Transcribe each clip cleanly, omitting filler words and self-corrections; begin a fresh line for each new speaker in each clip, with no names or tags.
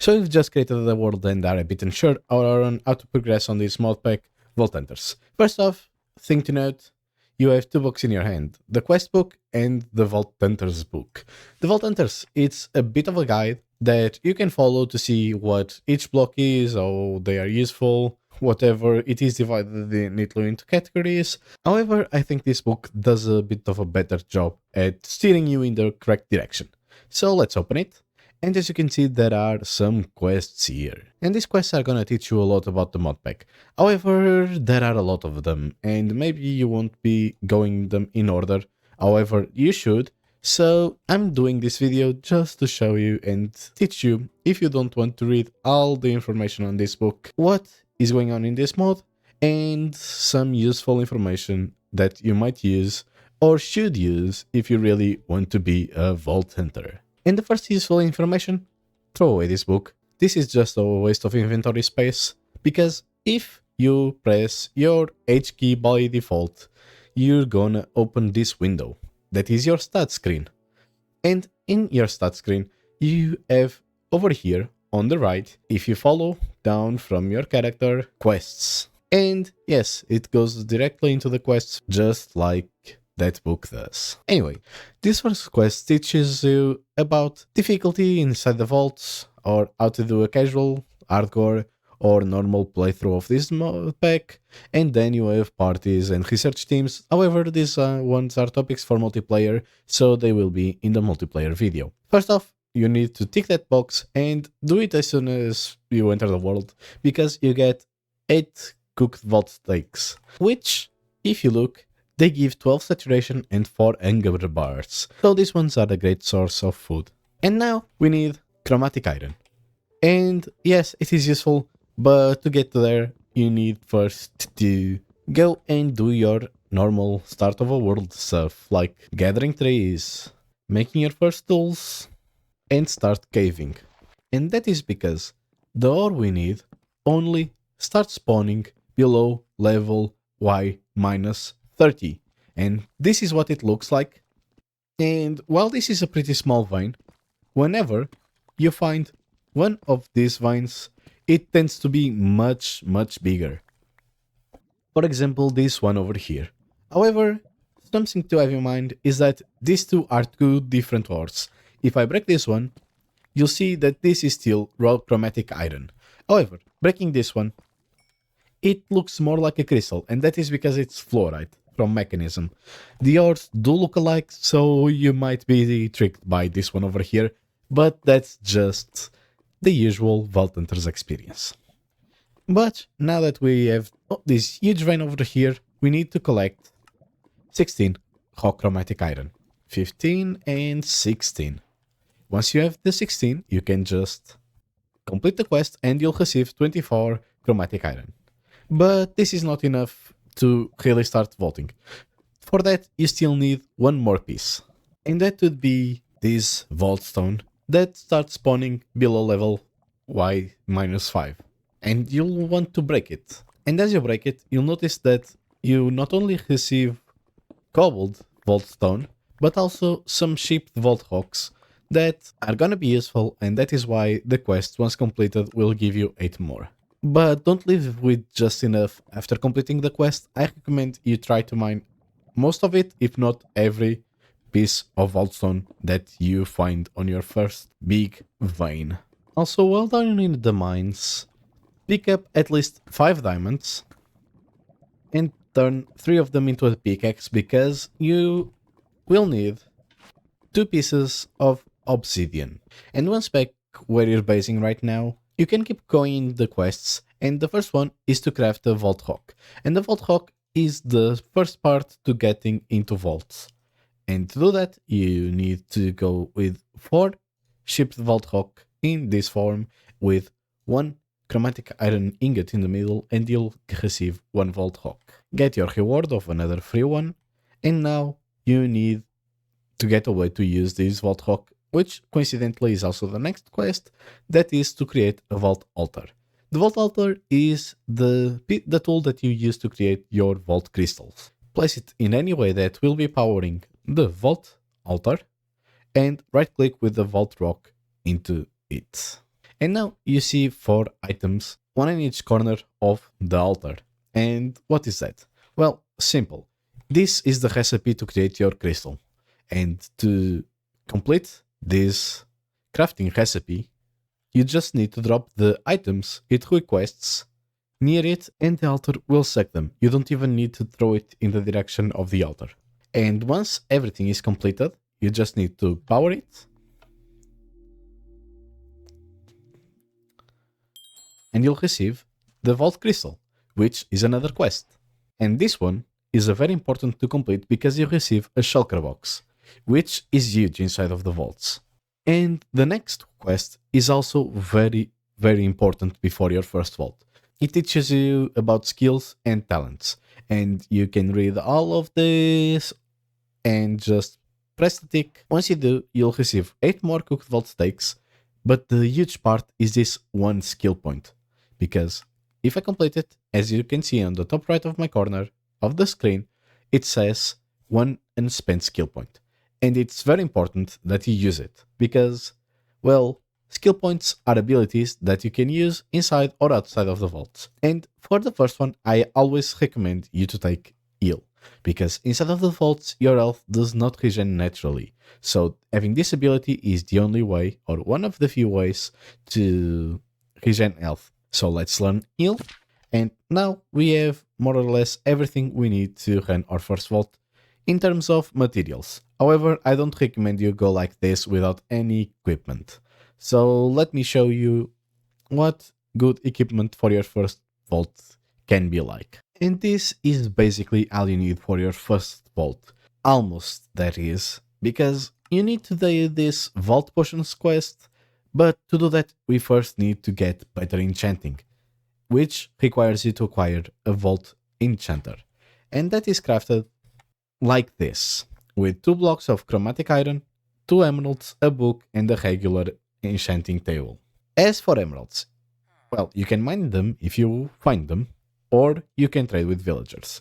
So we've just created the world and are a bit unsure on how to progress on this modpack Vault Hunters. First off, thing to note, you have two books in your hand, the quest book and the Vault Hunters book. The Vault Hunters, it's a bit of a guide that you can follow to see what each block is, how they are useful, whatever. It is divided neatly into categories. However, I think this book does a bit of a better job at steering you in the correct direction. So let's open it. And as you can see, there are some quests here. And these quests are gonna teach you a lot about the modpack. However, there are a lot of them, and maybe you won't be going them in order. However, you should. So I'm doing this video just to show you and teach you, if you don't want to read all the information on this book, what is going on in this mod, and some useful information that you might use or should use if you really want to be a Vault Hunter. And the first useful information, throw away this book. This is just a waste of inventory space, because if you press your H key by default, you're gonna open this window. That is your stat screen. And in your stat screen, you have over here on the right, if you follow down from your character, quests. And yes, it goes directly into the quests, just like that book does. Anyway, this first quest teaches you about difficulty inside the vaults, or how to do a casual, hardcore, or normal playthrough of this pack, and then you have parties and research teams. However, these ones are topics for multiplayer, so they will be in the multiplayer video. First off, you need to tick that box and do it as soon as you enter the world, because you get 8 cooked vault steaks, which, if you look, they give 12 saturation and 4 hunger bars, so these ones are a great source of food. And now we need Chromatic Iron. And yes, it is useful, but to get there, you need first to go and do your normal start of a world stuff, like gathering trees, making your first tools, and start caving. And that is because the ore we need only starts spawning below level Y minus 30, and this is what it looks like. And while this is a pretty small vein, whenever you find one of these vines, it tends to be much bigger. For example, this one over here. However, something to have in mind is that these two are two different ores. If I break this one, you'll see that this is still raw chromatic iron. However, breaking this one, it looks more like a crystal, and that is because it's fluorite from Mechanism. The ores do look alike, so you might be tricked by this one over here, but that's just the usual Vault Hunters experience. But now that we have this huge vein over here, we need to collect 16 raw chromatic iron, 15 and 16. Once you have the 16, you can just complete the quest and you'll receive 24 chromatic iron. But this is not enough to really start vaulting. For that, you still need one more piece. And that would be this vault stone that starts spawning below level Y minus 5. And you'll want to break it. And as you break it, you'll notice that you not only receive cobbled vault stone, but also some shipped vault rocks that are gonna be useful, and that is why the quest, once completed, will give you 8 more. But don't leave with just enough. After completing the quest, I recommend you try to mine most of it, if not every piece of vaultstone that you find on your first big vein. Also, while down in the mines, pick up at least 5 diamonds and turn 3 of them into a pickaxe, because you will need 2 pieces of obsidian. And once back where you're basing right now, you can keep going the quests, and the first one is to craft a vault rock. And the vault rock is the first part to getting into vaults. And to do that, you need to go with 4 shipped vault rock in this form, with 1 chromatic iron ingot in the middle, and you'll receive 1 vault rock. Get your reward of another free one, and now you need to get a way to use this vault rock, which coincidentally is also the next quest, that is to create a vault altar. The vault altar is the tool that you use to create your vault crystals. Place it in any way that will be powering the vault altar, and right click with the vault rock into it. And now you see 4 items, one in each corner of the altar. And what is that? Well, simple. This is the recipe to create your crystal. And to complete this crafting recipe, you just need to drop the items it requests near it and the altar will suck them. You don't even need to throw it in the direction of the altar. And once everything is completed, you just need to power it. And you'll receive the Vault Crystal, which is another quest. And this one is a very important to complete because you receive a shulker box, which is huge inside of the vaults. And the next quest is also very, very important before your first vault. It teaches you about skills and talents, and you can read all of this and just press the tick. Once you do, you'll receive 8 more cooked vault steaks, but the huge part is this one skill point, because if I complete it, as you can see on the top right of my corner of the screen, it says 1 unspent skill point. And it's very important that you use it, because, well, skill points are abilities that you can use inside or outside of the vaults. And for the first one, I always recommend you to take heal, because inside of the vaults, your health does not regen naturally. So having this ability is the only way, or one of the few ways, to regen health. So let's learn heal. And now we have more or less everything we need to run our first vault in terms of materials. However, I don't recommend you go like this without any equipment. So let me show you what good equipment for your first vault can be like. And this is basically all you need for your first vault. Almost, that is, because you need to do this Vault Potions quest, but to do that we first need to get better enchanting, which requires you to acquire a Vault Enchanter. And that is crafted like this, with 2 blocks of Chromatic Iron, 2 emeralds, a book, and a regular enchanting table. As for emeralds, well, you can mine them if you find them, or you can trade with villagers.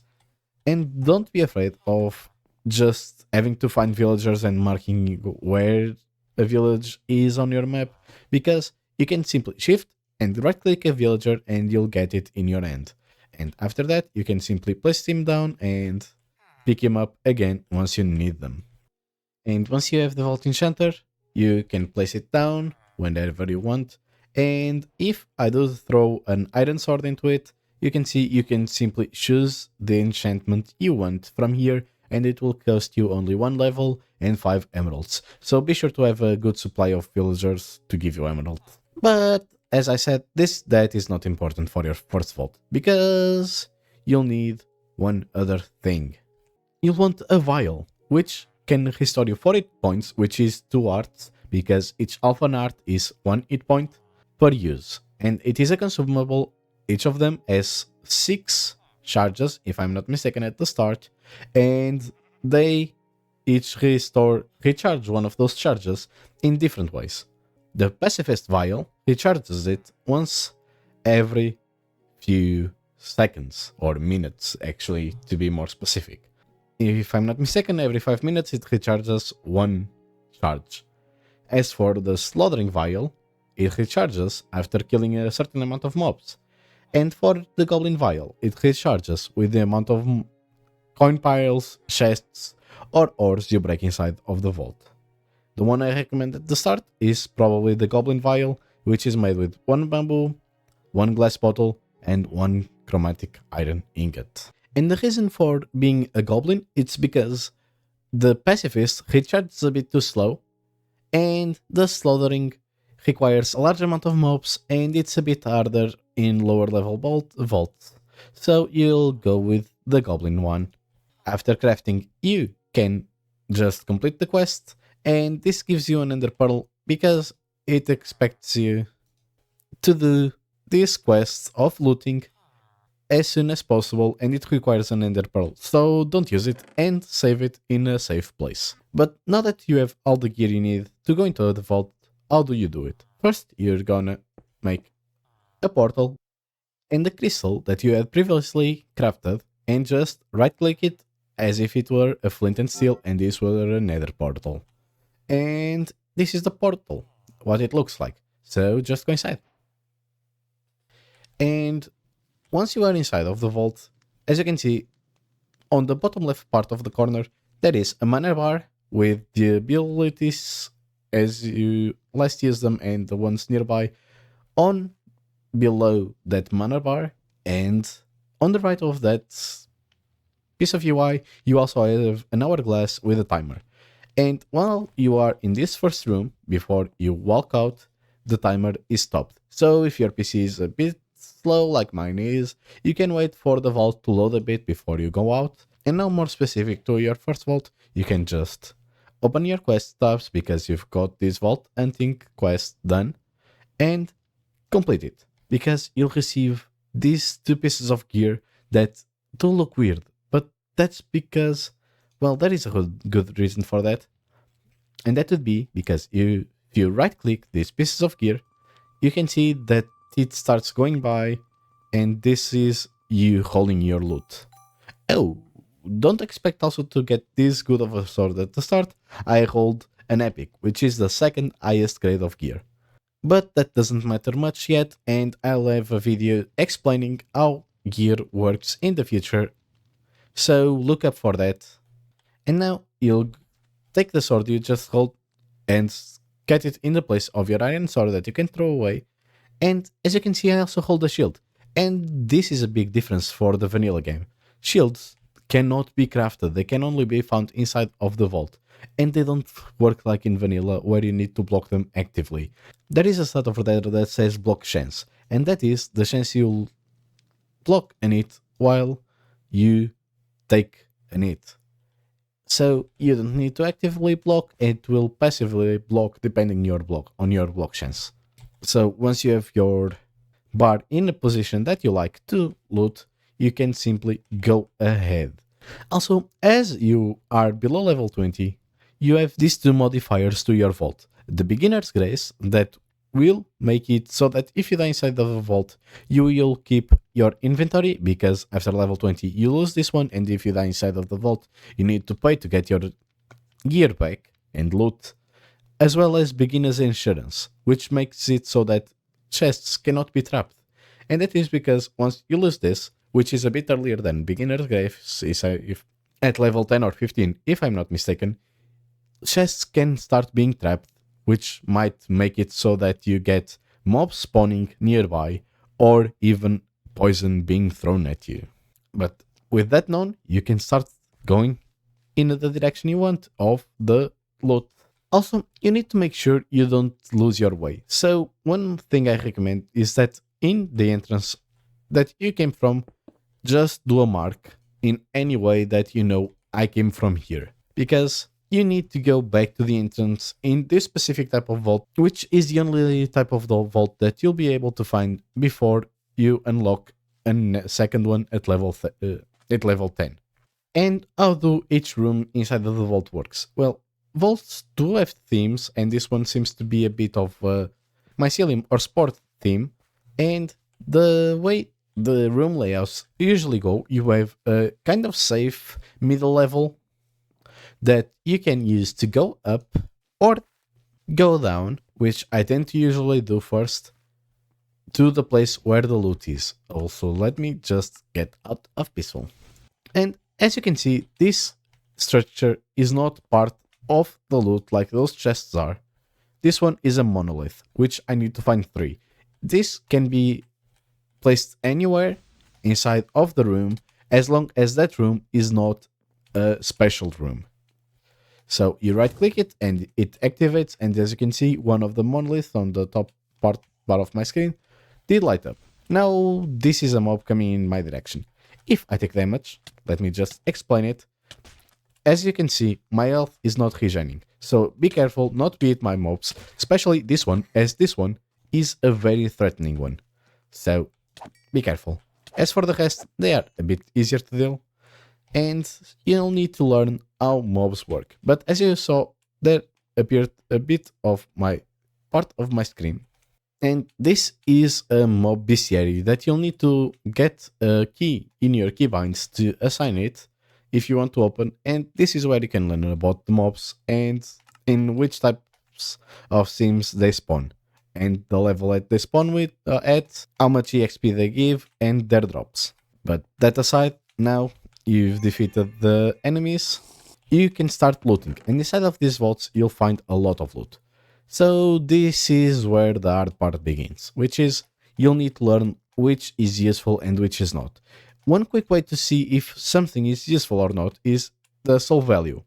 And don't be afraid of just having to find villagers and marking where a village is on your map, because you can simply shift and right click a villager and you'll get it in your hand. And after that, you can simply place him down and pick him up again once you need them. And once you have the Vault Enchanter, you can place it down whenever you want. And if I do throw an iron sword into it, you can see you can simply choose the enchantment you want from here, and it will cost you only 1 level and 5 emeralds. So be sure to have a good supply of villagers to give you emeralds. But as I said, that is not important for your first vault, because you'll need one other thing. You'll want a vial, which can restore you 4 hit points, which is 2 hearts, because each Alpha Heart is 1 hit point per use. And it is a consumable. Each of them has 6 charges, if I'm not mistaken, at the start, and they each recharge one of those charges in different ways. The Pacifist Vial recharges it once every few seconds, or minutes actually, to be more specific. If I'm not mistaken, every 5 minutes it recharges 1 charge. As for the Slaughtering Vial, it recharges after killing a certain amount of mobs. And for the Goblin Vial, it recharges with the amount of coin piles, chests, or ores you break inside of the vault. The one I recommend at the start is probably the Goblin Vial, which is made with 1 bamboo, 1 glass bottle, and 1 chromatic iron ingot. And the reason for being a goblin, it's because the pacifist recharges a bit too slow, and the slaughtering requires a large amount of mobs, and it's a bit harder in lower level vaults. So you'll go with the goblin one. After crafting, you can just complete the quest, and this gives you an ender pearl because it expects you to do these quests of looting as soon as possible, and it requires an ender pearl, so don't use it and save it in a safe place. But now that you have all the gear you need to go into the vault, how do you do it? First, you're gonna make a portal and the crystal that you had previously crafted, and just right click it as if it were a flint and steel and this were a nether portal. And this is the portal, what it looks like. So just go inside. And once you are inside of the vault, as you can see, on the bottom left part of the corner, there is a mana bar with the abilities as you last use them and the ones nearby on below that mana bar, and on the right of that piece of UI, you also have an hourglass with a timer. And while you are in this first room, before you walk out, the timer is stopped. So if your PC is a bit slow like mine is, you can wait for the vault to load a bit before you go out. And now more specific to your first vault, you can just open your quest tabs because you've got this vault hunting quest done and complete it, because you'll receive these two pieces of gear that do look weird, but that's because, well, there is a good reason for that, and that would be because if you right click these pieces of gear, you can see that it starts going by, and this is you holding your loot. Oh, don't expect also to get this good of a sword at the start. I hold an epic, which is the second highest grade of gear. But that doesn't matter much yet, and I'll have a video explaining how gear works in the future, so look up for that. And now you'll take the sword you just hold and get it in the place of your iron sword that you can throw away. And as you can see, I also hold a shield, and this is a big difference for the vanilla game. Shields cannot be crafted, they can only be found inside of the vault, and they don't work like in vanilla where you need to block them actively. There is a stat over there that says block chance, and that is the chance you'll block an hit while you take an hit. So you don't need to actively block, it will passively block depending on your block chance. So once you have your bar in a position that you like to loot, you can simply go ahead. Also, as you are below level 20, you have these two modifiers to your vault. The beginner's grace that will make it so that if you die inside of a vault, you will keep your inventory, because after level 20 you lose this one, and if you die inside of the vault, you need to pay to get your gear back and loot, as well as beginner's insurance, which makes it so that chests cannot be trapped. And that is because once you lose this, which is a bit earlier than beginner's grace, if at level 10 or 15, if I'm not mistaken, chests can start being trapped, which might make it so that you get mobs spawning nearby, or even poison being thrown at you. But with that known, you can start going in the direction you want of the loot. Also, you need to make sure you don't lose your way. So one thing I recommend is that in the entrance that you came from, just do a mark in any way that you know I came from here, because you need to go back to the entrance in this specific type of vault, which is the only type of the vault that you'll be able to find before you unlock a second one at level 10. And how do each room inside of the vault works? Well, vaults do have themes, and this one seems to be a bit of a mycelium or sport theme. And the way the room layouts usually go, you have a kind of safe middle level that you can use to go up or go down, which I tend to usually do first, to the place where the loot is. Also, let me just get out of peaceful. And as you can see, this structure is not part of the loot like those chests are. This one is a monolith, which I need to find 3. This can be placed anywhere inside of the room, as long as that room is not a special room. So you right click it and it activates, and as you can see, one of the monoliths on the top part of my screen did light up. Now this is a mob coming in my direction. If I take damage, let me just explain it. As you can see, my health is not regening, so be careful not to beat my mobs, especially this one, as this one is a very threatening one. So be careful. As for the rest, they are a bit easier to deal, and you'll need to learn how mobs work. But as you saw, there appeared a bit of my part of my screen, and this is a mob bestiary that you'll need to get a key in your keybinds to assign it if you want to open, and this is where you can learn about the mobs and in which types of sims they spawn. and the level that they spawn with at, how much EXP they give, and their drops. But that aside, now you've defeated the enemies, you can start looting, and inside of these vaults you'll find a lot of loot. So this is where the hard part begins, which is you'll need to learn which is useful and which is not. One quick way to see if something is useful or not is the soul value.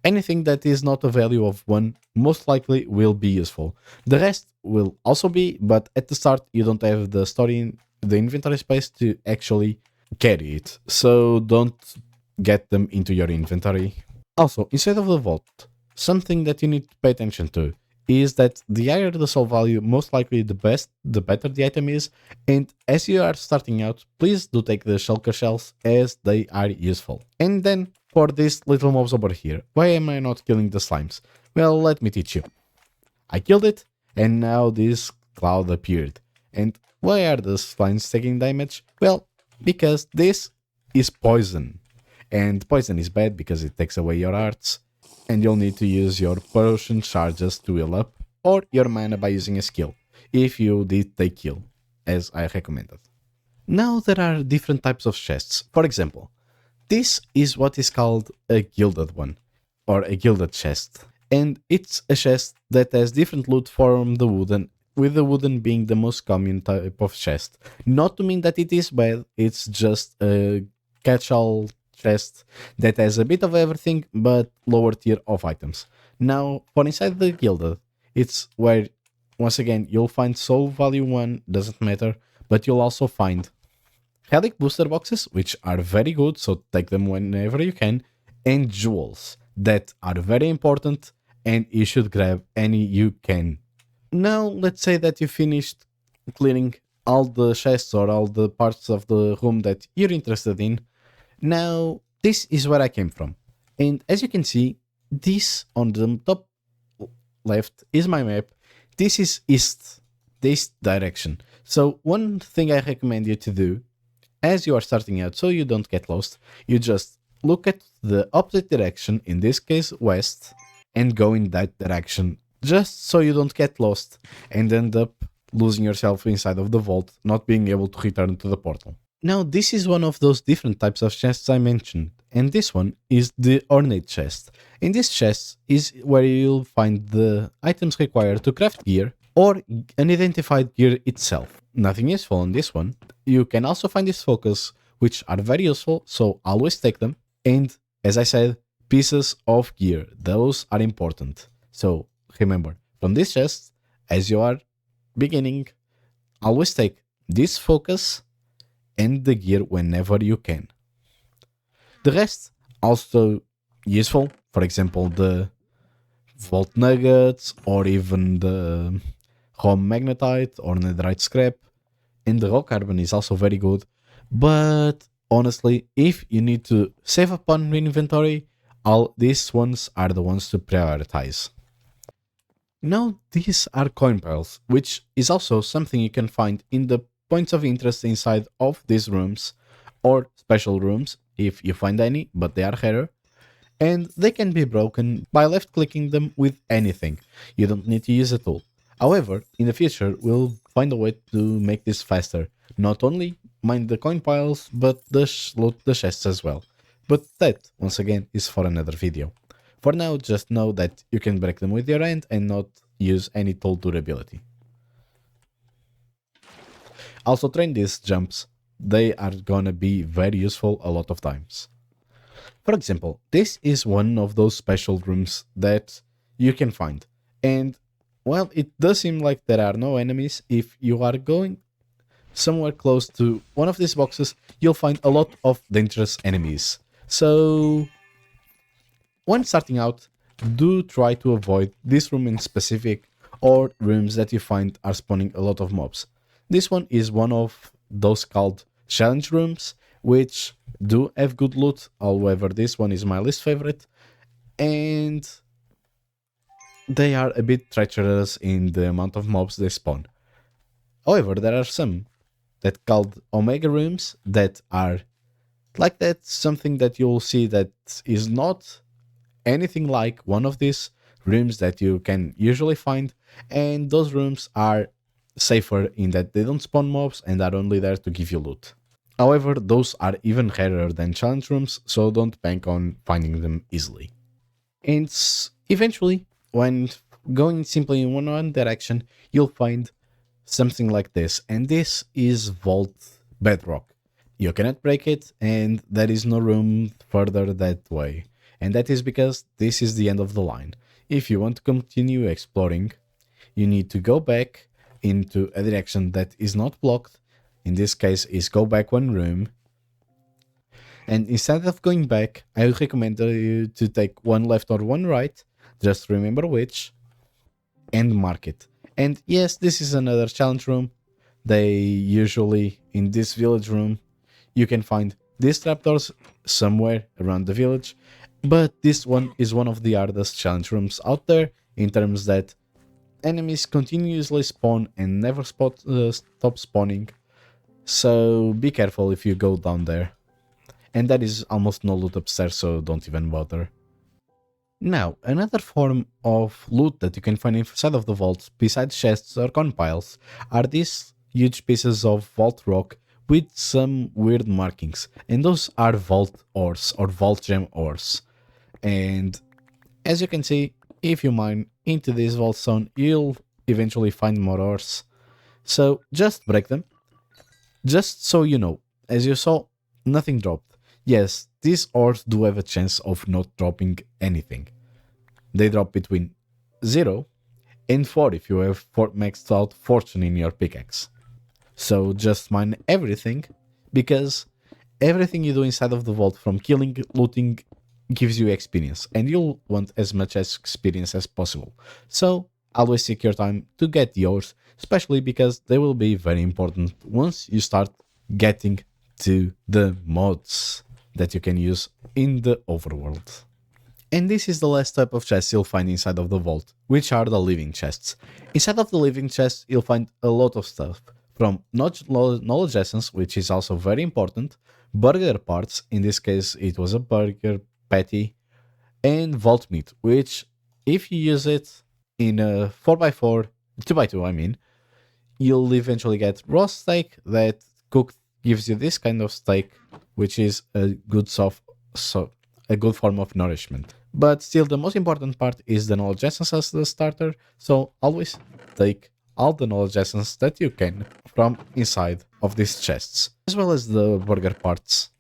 Anything that is not a value of 1 most likely will be useful. The rest will also be, but at the start you don't have the inventory space to actually carry it. So don't get them into your inventory. Also, inside of the vault, something that you need to pay attention to is that the higher the soul value, most likely the better the item is, and as you are starting out, please do take the shulker shells as they are useful. And then, for these little mobs over here, why am I not killing the slimes? Well, let me teach you. I killed it, and now this cloud appeared. And why are the slimes taking damage? Well, because this is poison. And poison is bad because it takes away your hearts, and you'll need to use your potion charges to heal up, or your mana by using a skill, if you did take heal, as I recommended. Now there are different types of chests. For example, this is what is called a gilded one, or a gilded chest, and it's a chest that has different loot from the wooden, with the wooden being the most common type of chest. Not to mean that it is bad, it's just a catch-all chest that has a bit of everything but lower tier of items. Now, for inside the gilded, it's where once again you'll find soul value 1, doesn't matter, but you'll also find relic booster boxes, which are very good, so take them whenever you can, and jewels that are very important, and you should grab any you can. Now, let's say that you finished clearing all the chests or all the parts of the room that you're interested in. Now, this is where I came from. And as you can see, this on the top left is my map. This is east, this direction. So one thing I recommend you to do as you are starting out, so you don't get lost, you just look at the opposite direction, in this case west, and go in that direction, just so you don't get lost and end up losing yourself inside of the vault, not being able to return to the portal. Now, this is one of those different types of chests I mentioned, and this one is the ornate chest. In this chest is where you'll find the items required to craft gear or unidentified gear itself. Nothing useful on this one. You can also find this focus, which are very useful, so always take them. And as I said, pieces of gear, those are important. So remember, from this chest, as you are beginning, always take this focus and the gear whenever you can. The rest also useful, for example the vault nuggets or even the home magnetite or netherite scrap, and the raw carbon is also very good, but honestly if you need to save up on inventory, all these ones are the ones to prioritize. Now these are coin piles, which is also something you can find in the points of interest inside of these rooms, or special rooms if you find any, but they are rarer, and they can be broken by left clicking them with anything. You don't need to use a tool. However, in the future we'll find a way to make this faster, not only mine the coin piles but loot the chests as well. But that, once again, is for another video. For now, just know that you can break them with your hand and not use any tool durability. Also train these jumps, they are gonna be very useful a lot of times. For example, this is one of those special rooms that you can find, and well, it does seem like there are no enemies. If you are going somewhere close to one of these boxes, you'll find a lot of dangerous enemies. So when starting out, do try to avoid this room in specific, or rooms that you find are spawning a lot of mobs. This one is one of those called challenge rooms, which do have good loot, however this one is my least favorite, and they are a bit treacherous in the amount of mobs they spawn. However, there are some that called omega rooms that are like that, something that you'll see that is not anything like one of these rooms that you can usually find, and those rooms are safer in that they don't spawn mobs and are only there to give you loot. However, those are even rarer than challenge rooms, so don't bank on finding them easily. And eventually, when going simply in one direction, you'll find something like this, and this is Vault Bedrock. You cannot break it, and there is no room further that way. And that is because this is the end of the line. If you want to continue exploring, you need to go back into a direction that is not blocked. In this case, is go back one room. And instead of going back, I would recommend you to take one left or one right, just remember which, and mark it. And yes, this is another challenge room. They usually, in this village room, you can find these trapdoors somewhere around the village, but this one is one of the hardest challenge rooms out there in terms that enemies continuously spawn and never stop spawning, so be careful if you go down there. And there is almost no loot upstairs, so don't even bother. Now, another form of loot that you can find inside of the vaults, besides chests or corn piles, are these huge pieces of vault rock with some weird markings, and those are vault ores or vault gem ores. And as you can see, if you mine into this vault zone, you'll eventually find more ores. So just break them. Just so you know, as you saw, nothing dropped. Yes, these ores do have a chance of not dropping anything. They drop between 0 and 4 if you have maxed out fortune in your pickaxe. So just mine everything, because everything you do inside of the vault, from killing, looting, gives you experience, and you'll want as much experience as possible. So always take your time to get yours, especially because they will be very important once you start getting to the mods that you can use in the overworld. And this is the last type of chest you'll find inside of the vault, which are the living chests. Inside of the living chests, you'll find a lot of stuff, from knowledge essence, which is also very important, burger parts, in this case it was a burger patty, and vault meat, which if you use it in a 4x4, 2x2 I mean, you'll eventually get raw steak that cooked gives you this kind of steak, which is a good a good form of nourishment. But still, the most important part is the knowledge essence as the starter, so always take all the knowledge essence that you can from inside of these chests, as well as the burger parts.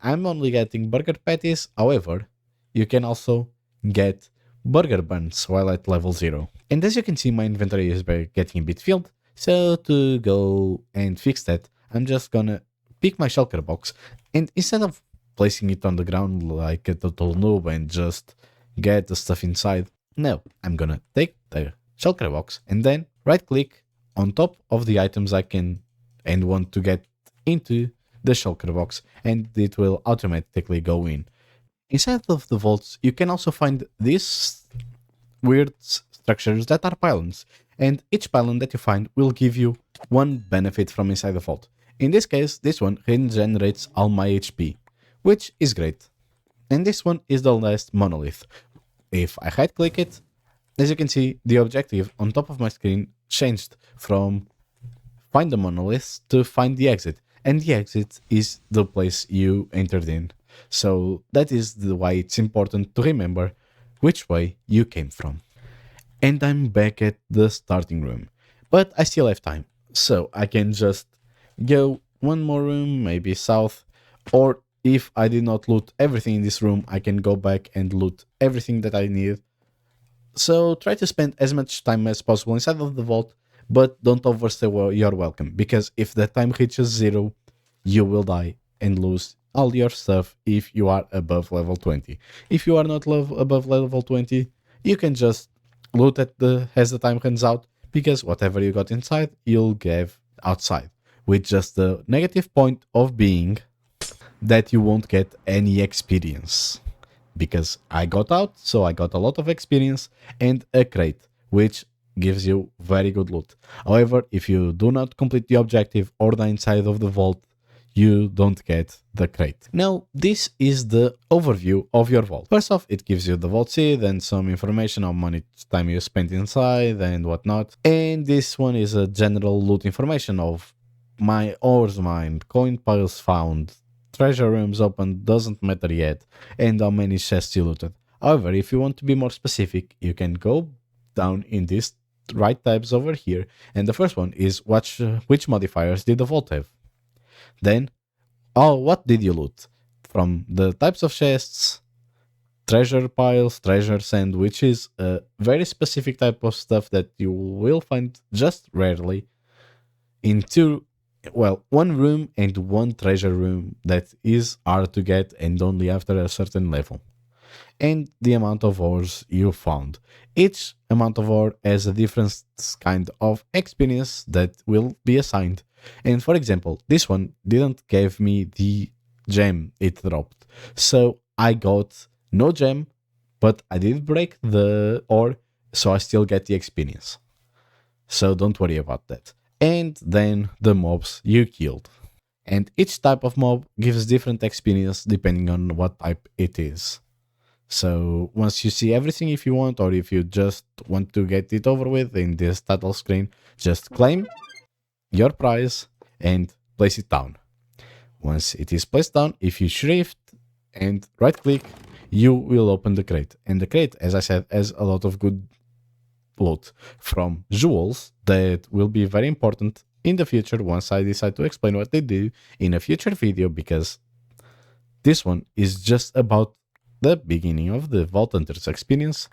I'm only getting burger patties, however, you can also get burger buns while at level 0. And as you can see, my inventory is getting a bit filled, so to go and fix that, I'm just gonna pick my shulker box, and instead of placing it on the ground like a total noob and just get the stuff inside, no, I'm gonna take the shulker box and then right click on top of the items I can and want to get into the shulker box, and it will automatically go in. Inside of the vaults, you can also find these weird structures that are pylons, and each pylon that you find will give you one benefit from inside the vault. In this case, this one regenerates all my HP, which is great. And this one is the last monolith. If I right click it, as you can see, the objective on top of my screen changed from find the monolith to find the exit. And the exit is the place you entered in. So that is why it's important to remember which way you came from. And I'm back at the starting room, but I still have time. So I can just go one more room, maybe south, or if I did not loot everything in this room, I can go back and loot everything that I need. So try to spend as much time as possible inside of the vault, but don't overstay your welcome, because if the time reaches 0, you will die and lose all your stuff if you are above level 20. If you are not above level 20, you can just loot as the time runs out, because whatever you got inside, you'll give outside, with just the negative point of being that you won't get any experience. Because I got out, so I got a lot of experience and a crate, which gives you very good loot. However, if you do not complete the objective or the inside of the vault, you don't get the crate. Now, this is the overview of your vault. First off, it gives you the vault seed and some information on how much time you spent inside and whatnot. And this one is a general loot information of my ores mined, coin piles found, treasure rooms opened, doesn't matter yet, and how many chests you looted. However, if you want to be more specific, you can go down in these right tabs over here, and the first one is which modifiers did the vault have. Then, what did you loot? From the types of chests, treasure piles, treasure sand, which is a very specific type of stuff that you will find just rarely in one room and one treasure room that is hard to get and only after a certain level. And the amount of ores you found. Each amount of ore has a different kind of experience that will be assigned. And for example, this one didn't give me the gem it dropped. So I got no gem, but I did break the ore, so I still get the experience. So don't worry about that. And then the mobs you killed. And each type of mob gives different experience depending on what type it is. So once you see everything, if you want, or if you just want to get it over with in this title screen, just claim your prize and place it down. Once it is placed down, if you shift and right click, you will open the crate. And the crate, as I said, has a lot of good loot from jewels that will be very important in the future once I decide to explain what they do in a future video, because this one is just about the beginning of the Vault Hunters experience.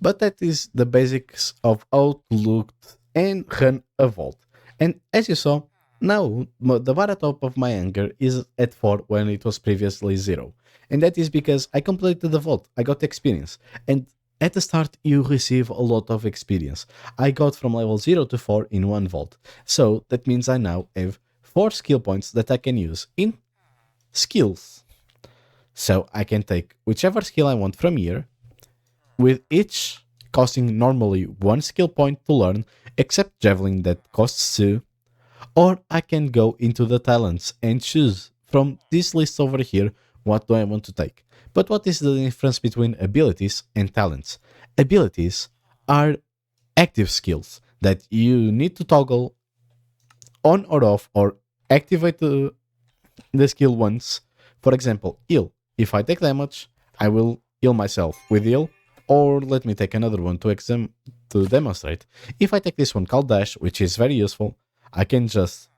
But that is the basics of how to loot and run a vault. And as you saw, now the bar at top of my anger is at 4 when it was previously 0. And that is because I completed the vault, I got experience. And at the start you receive a lot of experience. I got from level 0 to 4 in one vault. So that means I now have 4 skill points that I can use in skills. So I can take whichever skill I want from here, with each costing normally 1 skill point to learn, except Javelin that costs 2. Or I can go into the talents and choose from this list over here what do I want to take. But what is the difference between abilities and talents? Abilities are active skills that you need to toggle on or off or activate the skill once. For example, heal. If I take damage, I will heal myself with heal. Or let me take another one to demonstrate. If I take this one called dash, which is very useful, I can just,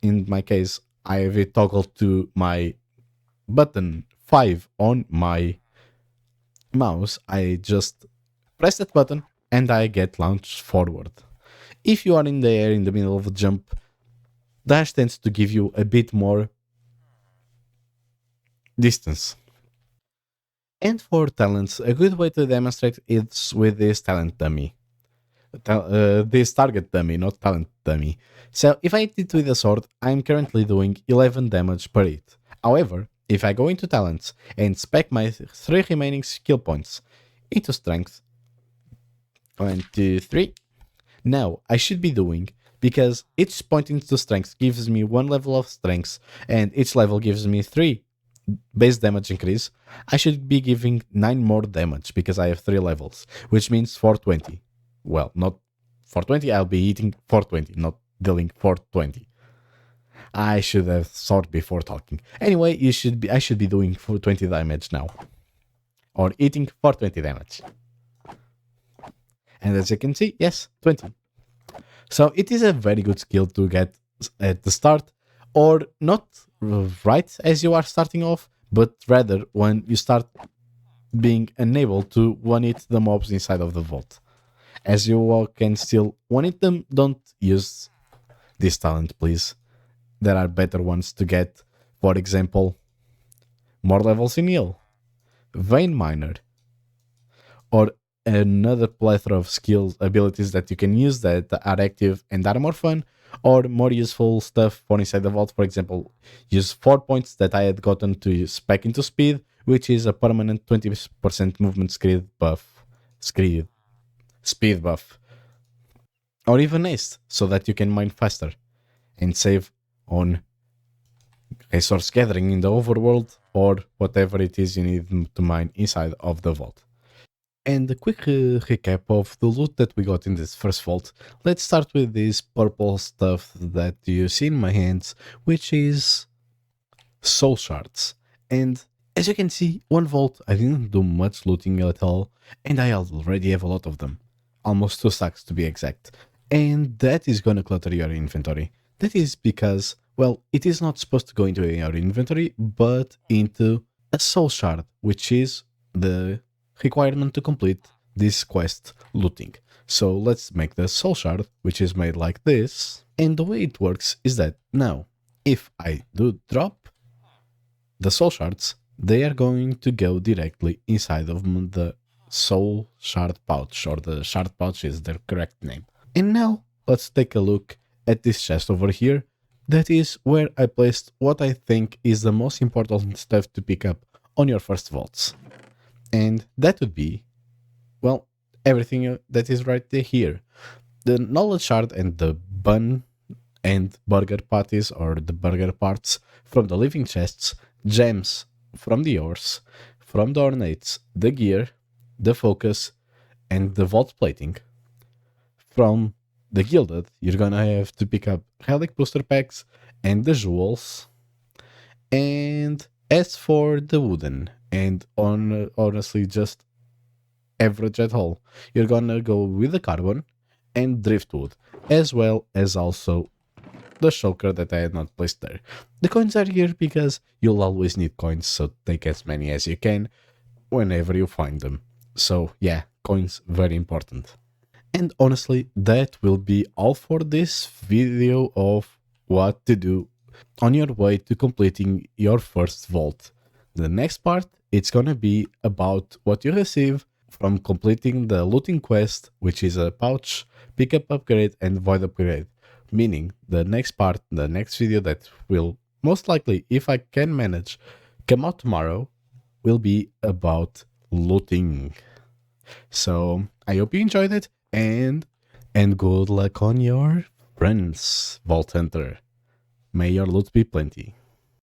in my case, I have it toggled to my button 5 on my mouse. I just press that button and I get launched forward. If you are in the air in the middle of a jump, dash tends to give you a bit more distance. And for talents, a good way to demonstrate is with this talent dummy. This target dummy, not talent dummy. So if I hit it with a sword, I'm currently doing 11 damage per hit. However, if I go into talents and spec my 3 remaining skill points into strength, 1, 2, 3, now I should be doing, because each point into strength gives me 1 level of strength and each level gives me 3 base damage increase, I should be giving 9 more damage because I have 3 levels, which means 420. Well, not 420, I'll be hitting 420, not dealing 420. I should have thought before talking. Anyway, I should be doing 420 damage now. Or hitting 420 damage. And as you can see, yes, 20. So it is a very good skill to get at the start, or not right as you are starting off, but rather when you start being unable to one-hit the mobs inside of the vault. As you can still one-hit them, don't use this talent, please. There are better ones to get. For example, more levels in heal, Vein Miner, or another plethora of skills, abilities that you can use that are active and are more fun, or more useful stuff for inside the vault. For example, use 4 points that I had gotten to spec into speed, which is a permanent 20% movement speed buff. Or even haste, so that you can mine faster and save on resource gathering in the overworld, or whatever it is you need to mine inside of the vault. And a quick recap of the loot that we got in this first vault. Let's start with this purple stuff that you see in my hands, which is soul shards. And as you can see, one vault, I didn't do much looting at all, and I already have a lot of them. Almost 2 stacks to be exact. And that is gonna clutter your inventory. That is because, well, it is not supposed to go into your inventory, but into a soul shard, which is the requirement to complete this quest looting. So let's make the soul shard, which is made like this. And the way it works is that now, if I do drop the soul shards, they are going to go directly inside of the soul shard pouch, or the shard pouch is their correct name. And now let's take a look at this chest over here. That is where I placed what I think is the most important stuff to pick up on your first vaults. And that would be, well, everything that is right here. The knowledge shard and the bun and burger patties, or the burger parts, from the living chests, gems from the ores, from the ornates, the gear, the focus, and the vault plating. From the gilded, you're gonna have to pick up relic booster packs and the jewels. And as for the wooden, and honestly just average at all, you're gonna go with the carbon and driftwood, as well as also the shulker that I had not placed there. The coins are here because you'll always need coins, so take as many as you can whenever you find them. So yeah, coins very important. And honestly, that will be all for this video of what to do on your way to completing your first vault. The next part, it's gonna be about what you receive from completing the looting quest, which is a pouch, pickup upgrade, and void upgrade. Meaning, the next part, the next video that will most likely, if I can manage, come out tomorrow, will be about looting. So, I hope you enjoyed it, and good luck on your friends, Vault Hunter. May your loot be plenty.